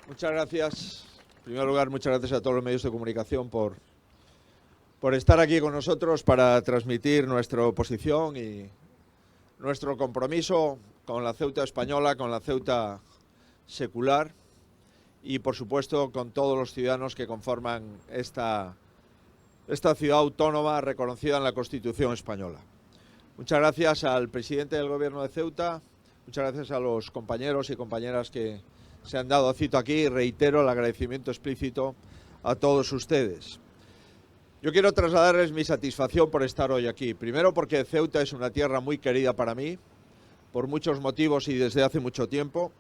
Muchas gracias. En primer lugar, muchas gracias a todos los medios de comunicación por estar aquí con nosotros para transmitir nuestra posición y nuestro compromiso con la Ceuta española, con la Ceuta secular y, por supuesto, con todos los ciudadanos que conforman esta ciudad autónoma reconocida en la Constitución española. Muchas gracias al presidente del Gobierno de Ceuta, muchas gracias a los compañeros y compañeras que se han dado cita aquí y reitero el agradecimiento explícito a todos ustedes. Yo quiero trasladarles mi satisfacción por estar hoy aquí. Primero porque Ceuta es una tierra muy querida para mí, por muchos motivos y desde hace mucho tiempo.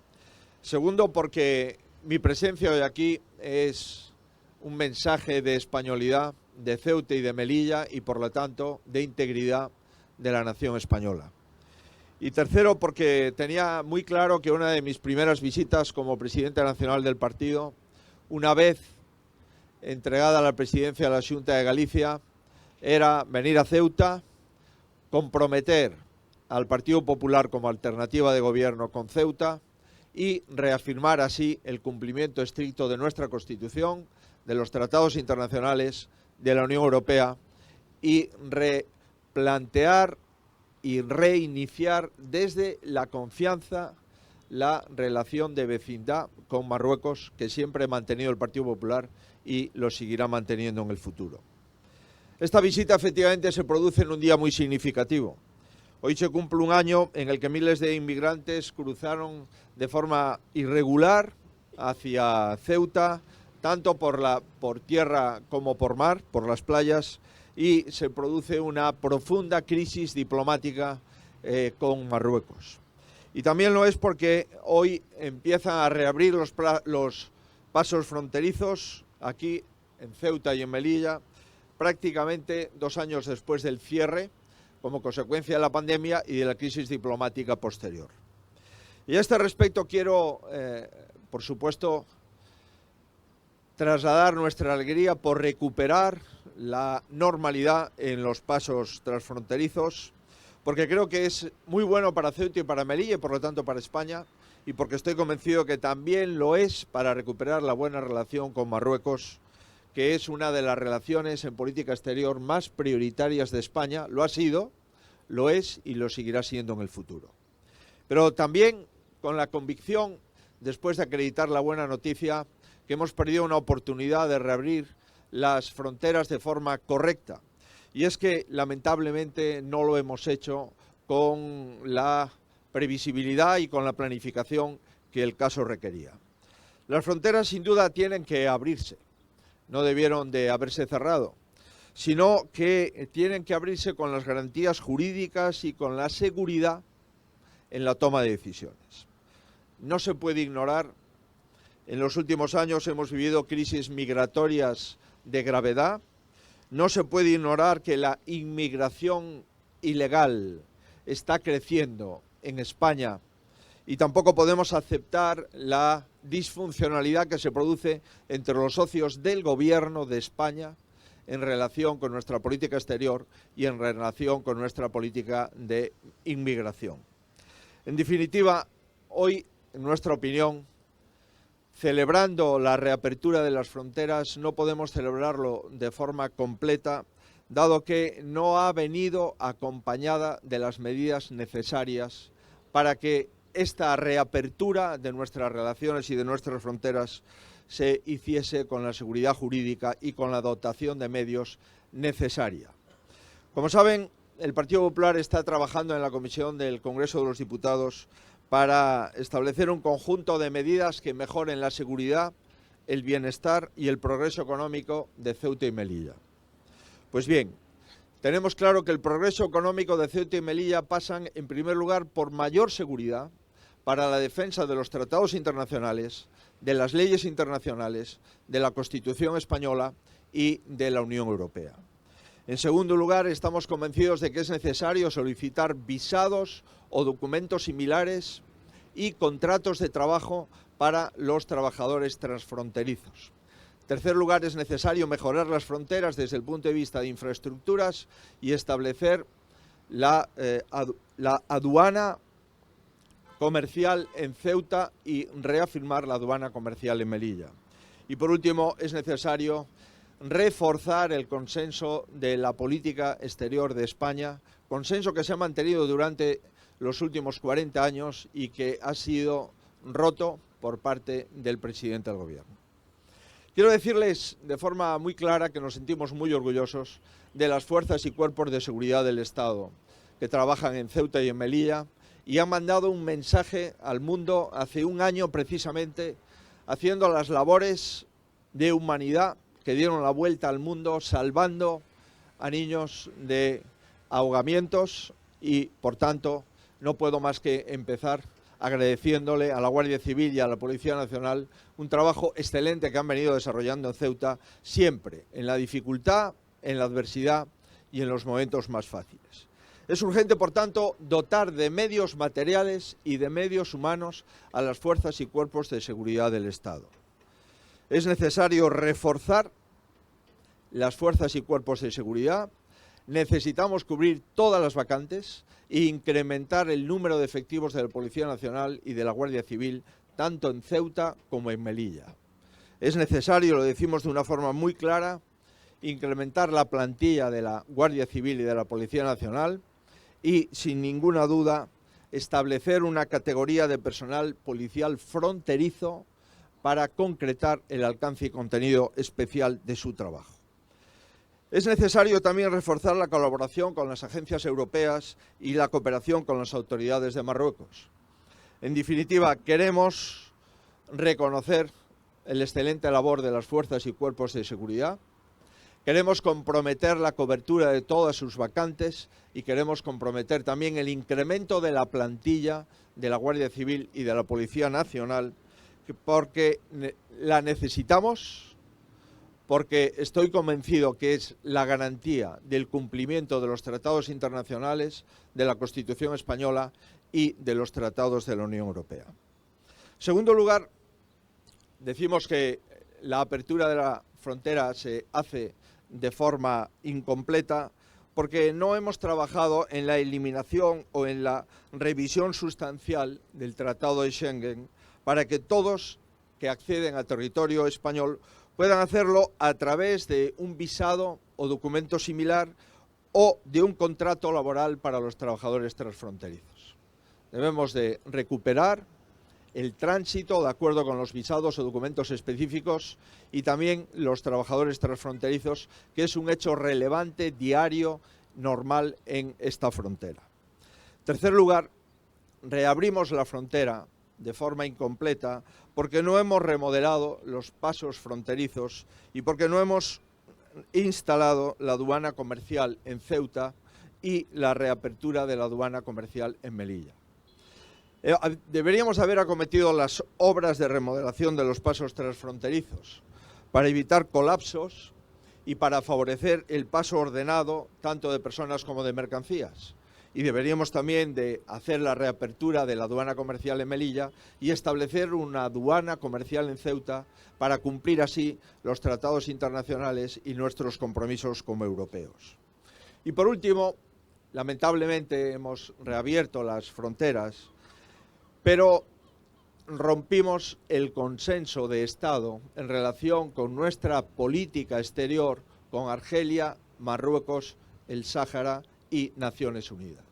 Segundo porque mi presencia hoy aquí es un mensaje de españolidad de Ceuta y de Melilla y por lo tanto de integridad de la nación española. Y tercero porque tenía muy claro que una de mis primeras visitas como presidente nacional del partido, una vez entregada la presidencia de la Xunta de Galicia, era venir a Ceuta, comprometer al Partido Popular como alternativa de gobierno con Ceuta y reafirmar así el cumplimiento estricto de nuestra Constitución, de los tratados internacionales, de la Unión Europea y replantear y reiniciar desde la confianza la relación de vecindad con Marruecos que siempre ha mantenido el Partido Popular y lo seguirá manteniendo en el futuro. Esta visita efectivamente se produce en un día muy significativo. Hoy se cumple un año en el que miles de inmigrantes cruzaron de forma irregular hacia Ceuta, tanto por tierra como por mar, por las playas, y se produce una profunda crisis diplomática con Marruecos. Y también lo es porque hoy empiezan a reabrir los pasos fronterizos aquí en Ceuta y en Melilla, prácticamente 2 años después del cierre, como consecuencia de la pandemia y de la crisis diplomática posterior. Y a este respecto quiero, por supuesto, trasladar nuestra alegría por recuperar la normalidad en los pasos transfronterizos, porque creo que es muy bueno para Ceuta y para Melilla y por lo tanto para España, y porque estoy convencido que también lo es para recuperar la buena relación con Marruecos, que es una de las relaciones en política exterior más prioritarias de España. Lo ha sido, lo es y lo seguirá siendo en el futuro. Pero también con la convicción, después de acreditar la buena noticia, que hemos perdido una oportunidad de reabrir las fronteras de forma correcta. Y es que, lamentablemente, no lo hemos hecho con la previsibilidad y con la planificación que el caso requería. Las fronteras, sin duda, tienen que abrirse. No debieron de haberse cerrado, sino que tienen que abrirse con las garantías jurídicas y con la seguridad en la toma de decisiones. No se puede ignorar. En los últimos años hemos vivido crisis migratorias de gravedad. No se puede ignorar que la inmigración ilegal está creciendo en España y tampoco podemos aceptar la disfuncionalidad que se produce entre los socios del Gobierno de España en relación con nuestra política exterior y en relación con nuestra política de inmigración. En definitiva, hoy, en nuestra opinión, celebrando la reapertura de las fronteras, no podemos celebrarlo de forma completa, dado que no ha venido acompañada de las medidas necesarias para que esta reapertura de nuestras relaciones y de nuestras fronteras se hiciese con la seguridad jurídica y con la dotación de medios necesaria. Como saben, el Partido Popular está trabajando en la Comisión del Congreso de los Diputados para establecer un conjunto de medidas que mejoren la seguridad, el bienestar y el progreso económico de Ceuta y Melilla. Pues bien, tenemos claro que el progreso económico de Ceuta y Melilla pasan, en primer lugar, por mayor seguridad para la defensa de los tratados internacionales, de las leyes internacionales, de la Constitución española y de la Unión Europea. En segundo lugar, estamos convencidos de que es necesario solicitar visados o documentos similares y contratos de trabajo para los trabajadores transfronterizos. En tercer lugar, es necesario mejorar las fronteras desde el punto de vista de infraestructuras y establecer la aduana comercial en Ceuta y reafirmar la aduana comercial en Melilla. Y por último, es necesario reforzar el consenso de la política exterior de España, consenso que se ha mantenido durante los últimos 40 años y que ha sido roto por parte del presidente del Gobierno. Quiero decirles de forma muy clara que nos sentimos muy orgullosos de las fuerzas y cuerpos de seguridad del Estado que trabajan en Ceuta y en Melilla y han mandado un mensaje al mundo hace un año precisamente, haciendo las labores de humanidad que dieron la vuelta al mundo, salvando a niños de ahogamientos y, por tanto, no puedo más que empezar agradeciéndole a la Guardia Civil y a la Policía Nacional un trabajo excelente que han venido desarrollando en Ceuta, siempre en la dificultad, en la adversidad y en los momentos más fáciles. Es urgente, por tanto, dotar de medios materiales y de medios humanos a las fuerzas y cuerpos de seguridad del Estado. Es necesario reforzar las fuerzas y cuerpos de seguridad, necesitamos cubrir todas las vacantes e incrementar el número de efectivos de la Policía Nacional y de la Guardia Civil, tanto en Ceuta como en Melilla. Es necesario, lo decimos de una forma muy clara, incrementar la plantilla de la Guardia Civil y de la Policía Nacional y, sin ninguna duda, establecer una categoría de personal policial fronterizo para concretar el alcance y contenido especial de su trabajo. Es necesario también reforzar la colaboración con las agencias europeas y la cooperación con las autoridades de Marruecos. En definitiva, queremos reconocer el excelente labor de las fuerzas y cuerpos de seguridad, queremos comprometer la cobertura de todas sus vacantes y queremos comprometer también el incremento de la plantilla de la Guardia Civil y de la Policía Nacional, porque la necesitamos, porque estoy convencido que es la garantía del cumplimiento de los tratados internacionales, de la Constitución española y de los tratados de la Unión Europea. En segundo lugar, decimos que la apertura de la frontera se hace de forma incompleta porque no hemos trabajado en la eliminación o en la revisión sustancial del Tratado de Schengen para que todos que acceden al territorio español puedan hacerlo a través de un visado o documento similar o de un contrato laboral para los trabajadores transfronterizos. Debemos de recuperar el tránsito de acuerdo con los visados o documentos específicos y también los trabajadores transfronterizos, que es un hecho relevante, diario, normal en esta frontera. En tercer lugar, reabrimos la frontera de forma incompleta porque no hemos remodelado los pasos fronterizos y porque no hemos instalado la aduana comercial en Ceuta y la reapertura de la aduana comercial en Melilla. Deberíamos haber acometido las obras de remodelación de los pasos transfronterizos para evitar colapsos y para favorecer el paso ordenado tanto de personas como de mercancías. Y deberíamos también de hacer la reapertura de la aduana comercial en Melilla y establecer una aduana comercial en Ceuta para cumplir así los tratados internacionales y nuestros compromisos como europeos. Y por último, lamentablemente hemos reabierto las fronteras, pero rompimos el consenso de Estado en relación con nuestra política exterior con Argelia, Marruecos, el Sáhara y Naciones Unidas.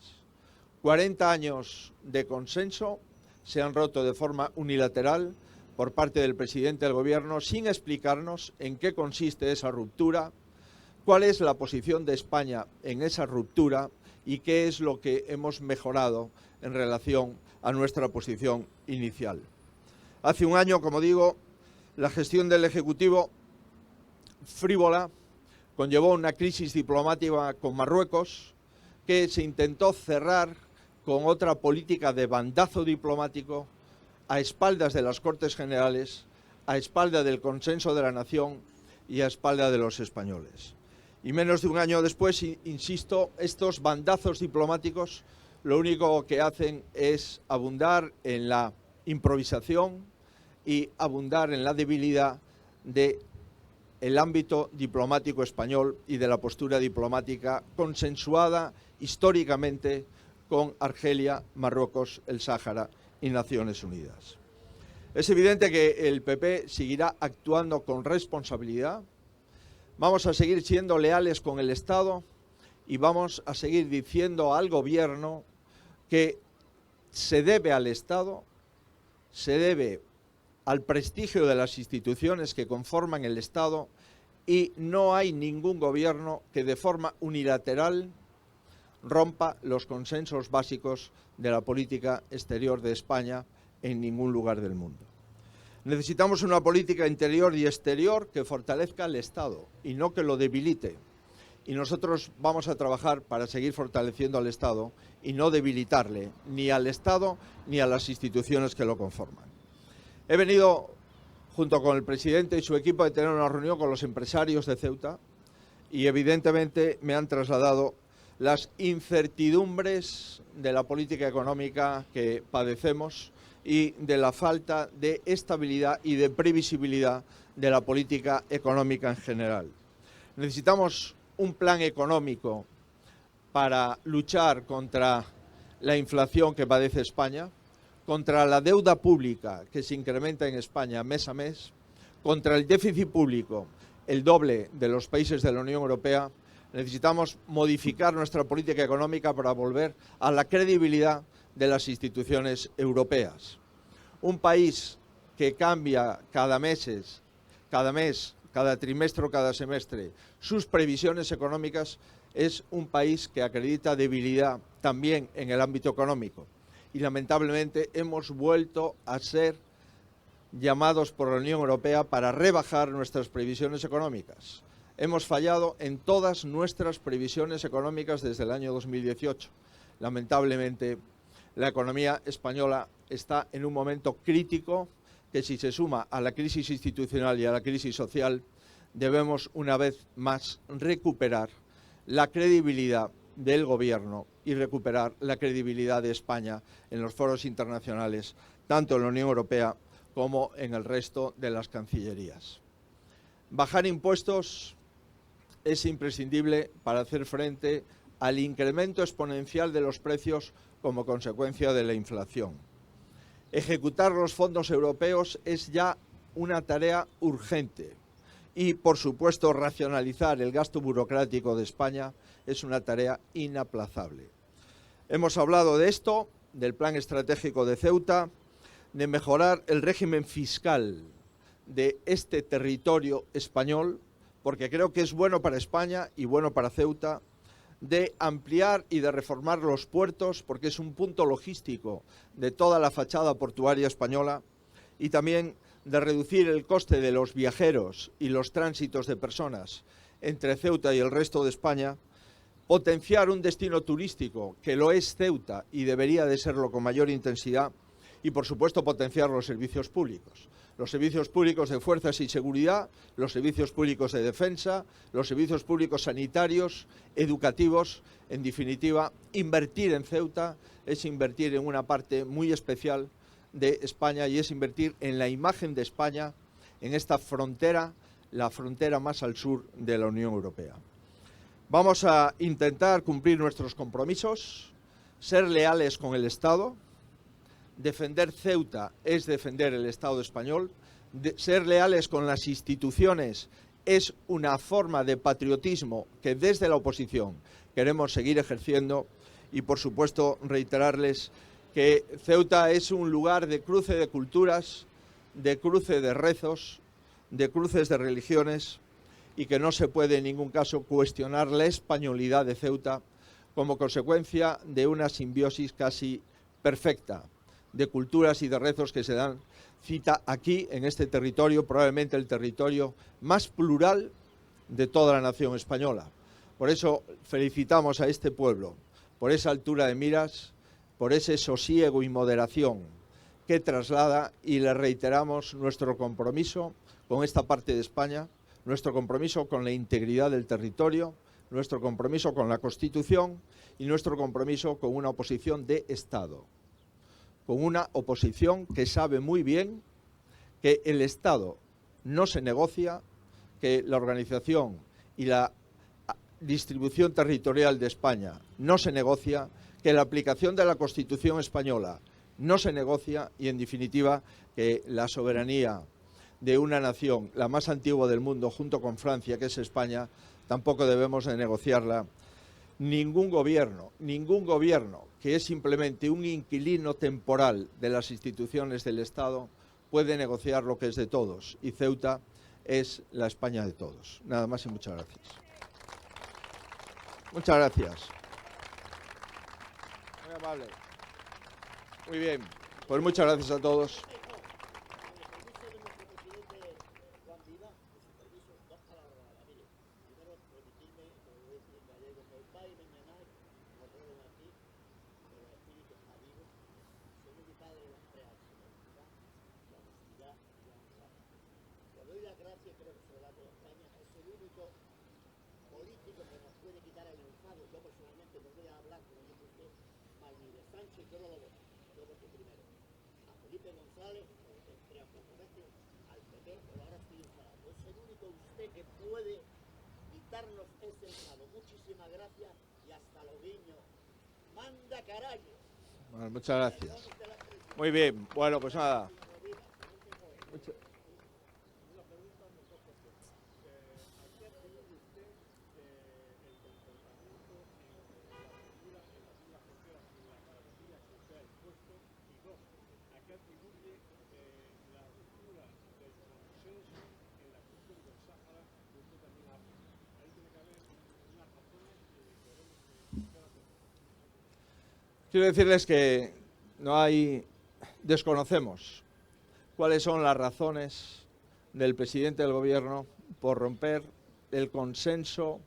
40 años de consenso se han roto de forma unilateral por parte del presidente del Gobierno sin explicarnos en qué consiste esa ruptura, cuál es la posición de España en esa ruptura y qué es lo que hemos mejorado en relación a nuestra posición inicial. Hace un año, como digo, la gestión del Ejecutivo frívola conllevó una crisis diplomática con Marruecos que se intentó cerrar con otra política de bandazo diplomático a espaldas de las Cortes Generales, a espaldas del consenso de la nación y a espaldas de los españoles. Y menos de un año después, insisto, estos bandazos diplomáticos lo único que hacen es abundar en la improvisación y abundar en la debilidad del ámbito diplomático español y de la postura diplomática consensuada históricamente con Argelia, Marruecos, el Sáhara y Naciones Unidas. Es evidente que el PP seguirá actuando con responsabilidad. Vamos a seguir siendo leales con el Estado y vamos a seguir diciendo al Gobierno que se debe al Estado, se debe al prestigio de las instituciones que conforman el Estado, y no hay ningún gobierno que de forma unilateral rompa los consensos básicos de la política exterior de España en ningún lugar del mundo. Necesitamos una política interior y exterior que fortalezca al Estado y no que lo debilite. Y nosotros vamos a trabajar para seguir fortaleciendo al Estado y no debilitarle ni al Estado ni a las instituciones que lo conforman. He venido, junto con el presidente y su equipo, de tener una reunión con los empresarios de Ceuta y evidentemente me han trasladado las incertidumbres de la política económica que padecemos y de la falta de estabilidad y de previsibilidad de la política económica en general. Necesitamos un plan económico para luchar contra la inflación que padece España, contra la deuda pública que se incrementa en España mes a mes, contra el déficit público, el doble de los países de la Unión Europea. Necesitamos modificar nuestra política económica para volver a la credibilidad de las instituciones europeas. Un país que cambia cada mes, cada trimestre o cada semestre sus previsiones económicas es un país que acredita debilidad también en el ámbito económico. Y lamentablemente hemos vuelto a ser llamados por la Unión Europea para rebajar nuestras previsiones económicas. Hemos fallado en todas nuestras previsiones económicas desde el año 2018. Lamentablemente, la economía española está en un momento crítico que, si se suma a la crisis institucional y a la crisis social, debemos una vez más recuperar la credibilidad del Gobierno y recuperar la credibilidad de España en los foros internacionales, tanto en la Unión Europea como en el resto de las cancillerías. Bajar impuestos es imprescindible para hacer frente al incremento exponencial de los precios como consecuencia de la inflación. Ejecutar los fondos europeos es ya una tarea urgente y, por supuesto, racionalizar el gasto burocrático de España es una tarea inaplazable. Hemos hablado de esto, del plan estratégico de Ceuta, de mejorar el régimen fiscal de este territorio español, porque creo que es bueno para España y bueno para Ceuta, de ampliar y de reformar los puertos, porque es un punto logístico de toda la fachada portuaria española, y también de reducir el coste de los viajeros y los tránsitos de personas entre Ceuta y el resto de España, potenciar un destino turístico que lo es Ceuta y debería de serlo con mayor intensidad, y por supuesto potenciar los servicios públicos de fuerzas y seguridad, los servicios públicos de defensa, los servicios públicos sanitarios, educativos. En definitiva, invertir en Ceuta es invertir en una parte muy especial de España y es invertir en la imagen de España en esta frontera, la frontera más al sur de la Unión Europea. Vamos a intentar cumplir nuestros compromisos, ser leales con el Estado. Defender Ceuta es defender el Estado español. Ser leales con las instituciones es una forma de patriotismo que desde la oposición queremos seguir ejerciendo y, por supuesto, reiterarles que Ceuta es un lugar de cruce de culturas, de cruce de rezos, de cruces de religiones y que no se puede en ningún caso cuestionar la españolidad de Ceuta como consecuencia de una simbiosis casi perfecta de culturas y de rezos que se dan cita aquí, en este territorio, probablemente el territorio más plural de toda la nación española. Por eso felicitamos a este pueblo, por esa altura de miras, por ese sosiego y moderación que traslada, y le reiteramos nuestro compromiso con esta parte de España, nuestro compromiso con la integridad del territorio, nuestro compromiso con la Constitución y nuestro compromiso con una oposición de Estado. Con una oposición que sabe muy bien que el Estado no se negocia, que la organización y la distribución territorial de España no se negocia, que la aplicación de la Constitución española no se negocia y, en definitiva, que la soberanía de una nación, la más antigua del mundo, junto con Francia, que es España, tampoco debemos de negociarla. Ningún gobierno que es simplemente un inquilino temporal de las instituciones del Estado puede negociar lo que es de todos, y Ceuta es la España de todos. Nada más y muchas gracias. Muchas gracias. Muy amable. Muy bien, pues muchas gracias a todos. Muchísimas gracias y hasta los niños. Manda carajo. Bueno, muchas gracias. Muy bien, bueno, pues nada. Quiero decirles que desconocemos cuáles son las razones del presidente del Gobierno por romper el consenso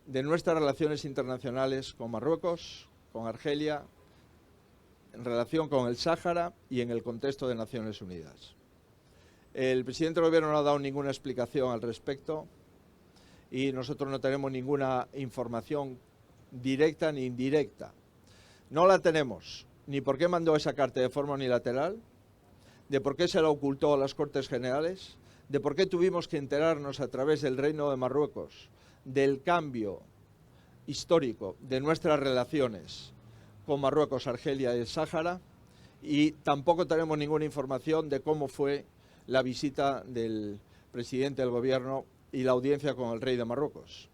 de nuestras relaciones internacionales con Marruecos, con Argelia, en relación con el Sáhara y en el contexto de Naciones Unidas. El presidente del Gobierno no ha dado ninguna explicación al respecto y nosotros no tenemos ninguna información directa ni indirecta. No la tenemos ni por qué mandó esa carta de forma unilateral, de por qué se la ocultó a las Cortes Generales, de por qué tuvimos que enterarnos a través del Reino de Marruecos del cambio histórico de nuestras relaciones con Marruecos, Argelia y el Sáhara, y tampoco tenemos ninguna información de cómo fue la visita del presidente del Gobierno y la audiencia con el rey de Marruecos.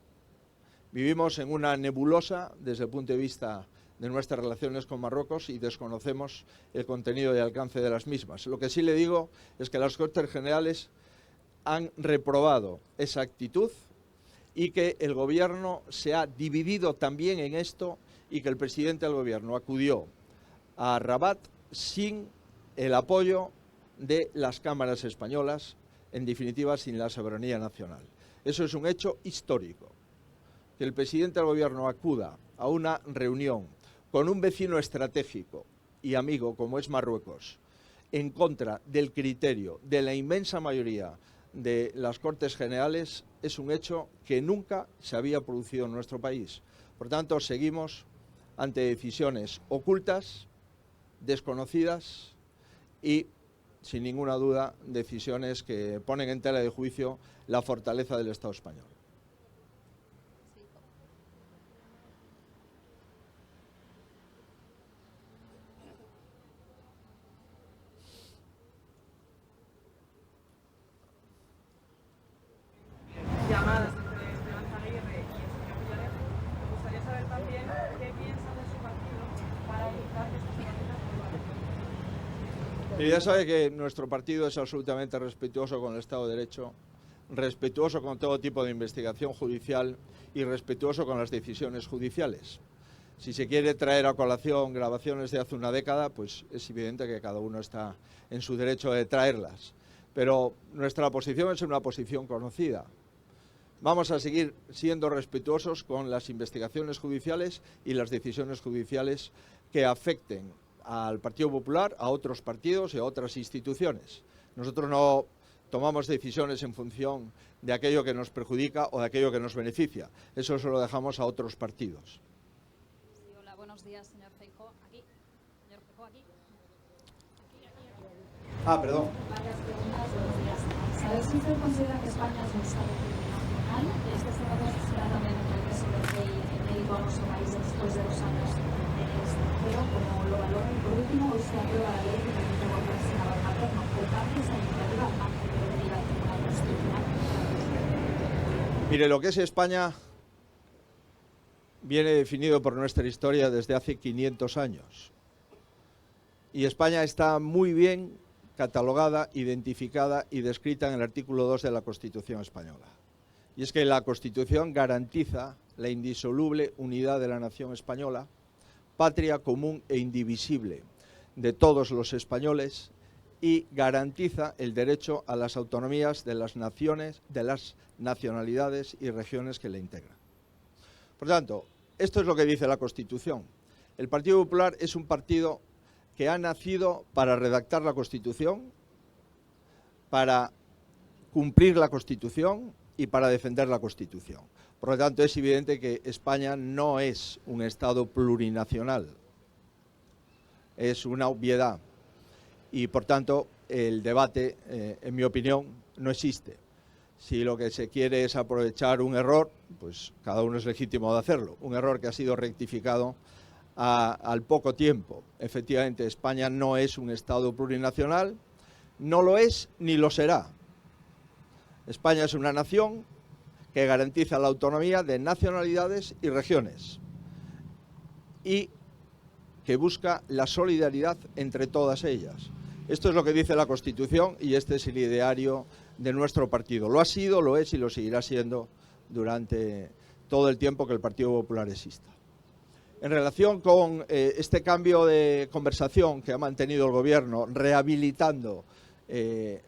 Vivimos en una nebulosa desde el punto de vista de nuestras relaciones con Marruecos y desconocemos el contenido y alcance de las mismas. Lo que sí le digo es que las Cortes Generales han reprobado esa actitud y que el Gobierno se ha dividido también en esto y que el presidente del Gobierno acudió a Rabat sin el apoyo de las cámaras españolas, en definitiva sin la soberanía nacional. Eso es un hecho histórico. Que el presidente del Gobierno acuda a una reunión con un vecino estratégico y amigo como es Marruecos, en contra del criterio de la inmensa mayoría de las Cortes Generales, es un hecho que nunca se había producido en nuestro país. Por tanto, seguimos ante decisiones ocultas, desconocidas y, sin ninguna duda, decisiones que ponen en tela de juicio la fortaleza del Estado español. Llamadas entre Esperanza Aguirre y el señor Villarejo. Me gustaría saber también qué piensa de su partido para evitar que estas prácticas vuelvan. Ya sabe que nuestro partido es absolutamente respetuoso con el Estado de Derecho, respetuoso con todo tipo de investigación judicial y respetuoso con las decisiones judiciales. Si se quiere traer a colación grabaciones de hace una década, pues es evidente que cada uno está en su derecho de traerlas. Pero nuestra posición es una posición conocida. Vamos a seguir siendo respetuosos con las investigaciones judiciales y las decisiones judiciales que afecten al Partido Popular, a otros partidos y a otras instituciones. Nosotros no tomamos decisiones en función de aquello que nos perjudica o de aquello que nos beneficia. Eso se lo dejamos a otros partidos. Sí, hola, buenos días, señor Feijóo. Aquí. Señor Feijóo, aquí. Ah, perdón. Varias preguntas, buenos días. ¿Sabe si usted considera que España es un Estado plurinacional? ¿Este Estado será también el presidente y médico a nuestro país después de los años Pero como lo valoran, por último, hoy se aprueba la ley que permite volver al senador materno. ¿Comparte esa iniciativa al margen de lo que diga el Tribunal Constitucional? Mire, lo que es España viene definido por nuestra historia desde hace 500 años. Y España está muy bien catalogada, identificada y descrita en el artículo 2 de la Constitución española. Y es que la Constitución garantiza la indisoluble unidad de la nación española, patria común e indivisible de todos los españoles, y garantiza el derecho a las autonomías de las naciones, de las nacionalidades y regiones que la integran. Por tanto, esto es lo que dice la Constitución. El Partido Popular es un partido que ha nacido para redactar la Constitución, para cumplir la Constitución y para defender la Constitución. Por lo tanto, es evidente que España no es un Estado plurinacional, es una obviedad y, por tanto, el debate, en mi opinión, no existe. Si lo que se quiere es aprovechar un error, pues cada uno es legítimo de hacerlo. Un error que ha sido rectificado al poco tiempo. Efectivamente, España no es un Estado plurinacional, no lo es ni lo será. España es una nación que garantiza la autonomía de nacionalidades y regiones y que busca la solidaridad entre todas ellas. Esto es lo que dice la Constitución y este es el ideario de nuestro partido. Lo ha sido, lo es y lo seguirá siendo durante todo el tiempo que el Partido Popular exista. En relación con este cambio de conversación que ha mantenido el Gobierno, rehabilitando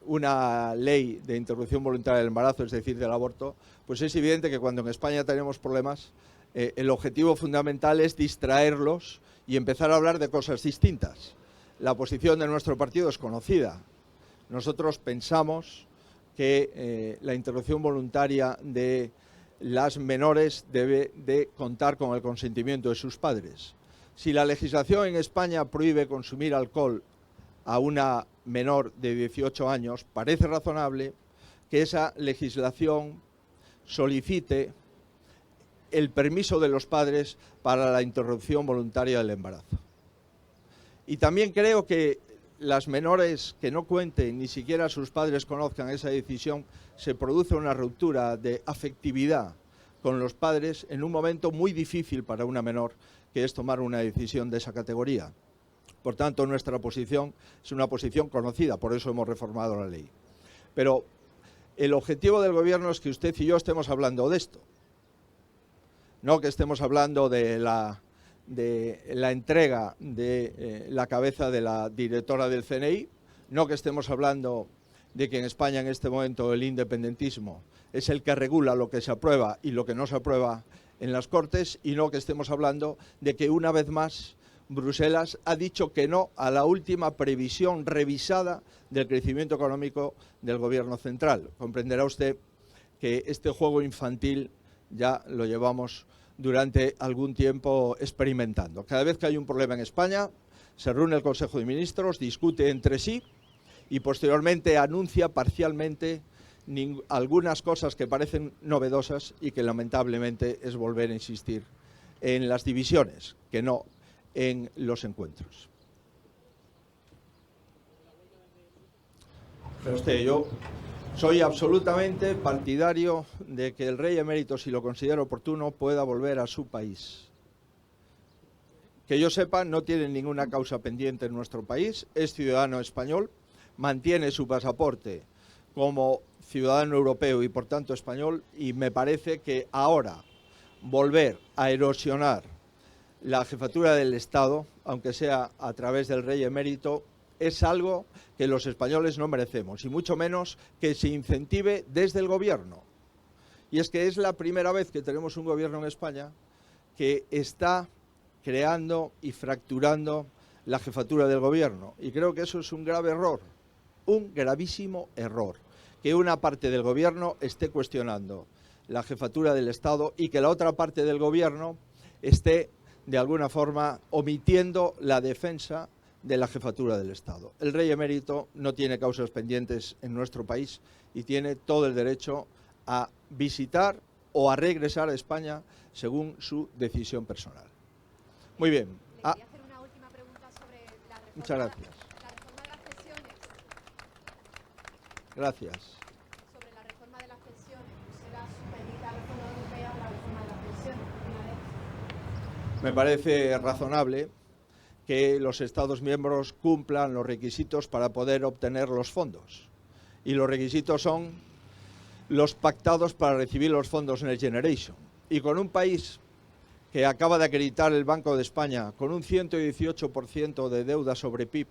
una ley de interrupción voluntaria del embarazo, es decir, del aborto, pues es evidente que cuando en España tenemos problemas, el objetivo fundamental es distraerlos y empezar a hablar de cosas distintas. La posición de nuestro partido es conocida. Nosotros pensamos que la interrupción voluntaria de las menores debe de contar con el consentimiento de sus padres. Si la legislación en España prohíbe consumir alcohol a una menor de 18 años, parece razonable que esa legislación solicite el permiso de los padres para la interrupción voluntaria del embarazo. Y también creo que las menores que no cuenten, ni siquiera sus padres conozcan esa decisión, se produce una ruptura de afectividad con los padres en un momento muy difícil para una menor, que es tomar una decisión de esa categoría. Por tanto, nuestra posición es una posición conocida, por eso hemos reformado la ley. Pero el objetivo del Gobierno es que usted y yo estemos hablando de esto, no que estemos hablando de la entrega de la cabeza de la directora del CNI, no que estemos hablando de que en España en este momento el independentismo es el que regula lo que se aprueba y lo que no se aprueba en las Cortes, y no que estemos hablando de que una vez más Bruselas ha dicho que no a la última previsión revisada del crecimiento económico del Gobierno central. Comprenderá usted que este juego infantil ya lo llevamos durante algún tiempo experimentando. Cada vez que hay un problema en España, se reúne el Consejo de Ministros, discute entre sí y posteriormente anuncia parcialmente algunas cosas que parecen novedosas y que lamentablemente es volver a insistir en las divisiones, que no en los encuentros. Pero usted, yo soy absolutamente partidario de que el rey emérito, si lo considera oportuno, pueda volver a su país. Que yo sepa, no tiene ninguna causa pendiente en nuestro país, es ciudadano español, mantiene su pasaporte como ciudadano europeo y por tanto español, y me parece que ahora volver a erosionar la jefatura del Estado, aunque sea a través del rey emérito, es algo que los españoles no merecemos, y mucho menos que se incentive desde el Gobierno. Y es que es la primera vez que tenemos un Gobierno en España que está creando y fracturando la jefatura del Gobierno. Y creo que eso es un grave error, un gravísimo error, que una parte del Gobierno esté cuestionando la jefatura del Estado y que la otra parte del Gobierno esté, de alguna forma, omitiendo la defensa de la jefatura del Estado. El rey emérito no tiene causas pendientes en nuestro país y tiene todo el derecho a visitar o a regresar a España según su decisión personal. Muy bien, Ah. quería hacer una última pregunta sobre la reforma, Muchas gracias. la reforma de las pensiones. Gracias. Sobre la reforma de las pensiones. ¿Será supedita a la reforma europea o la reforma de las pensiones? Me parece razonable que los Estados miembros cumplan los requisitos para poder obtener los fondos. Y los requisitos son los pactados para recibir los fondos Next Generation. Y con un país que acaba de acreditar el Banco de España con un 118% de deuda sobre PIB,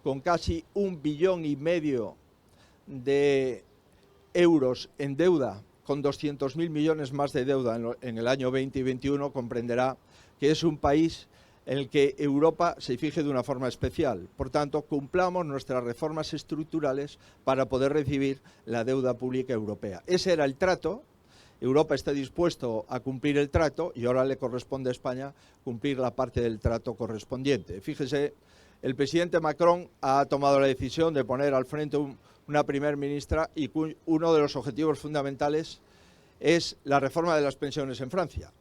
con casi 1,5 billones de euros en deuda, con 200.000 millones más de deuda en el año 20 y 21, comprenderá que es un país en el que Europa se fije de una forma especial. Por tanto, cumplamos nuestras reformas estructurales para poder recibir la deuda pública europea. Ese era el trato. Europa está dispuesto a cumplir el trato y ahora le corresponde a España cumplir la parte del trato correspondiente. Fíjese, el presidente Macron ha tomado la decisión de poner al frente una primer ministra y uno de los objetivos fundamentales es la reforma de las pensiones en Francia.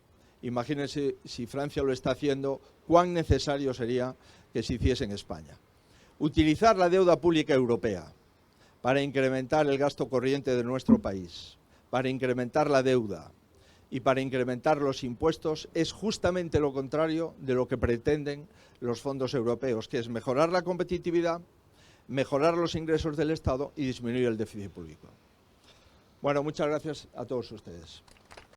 Imagínense si Francia lo está haciendo, cuán necesario sería que se hiciese en España. Utilizar la deuda pública europea para incrementar el gasto corriente de nuestro país, para incrementar la deuda y para incrementar los impuestos es justamente lo contrario de lo que pretenden los fondos europeos, que es mejorar la competitividad, mejorar los ingresos del Estado y disminuir el déficit público. Bueno, muchas gracias a todos ustedes.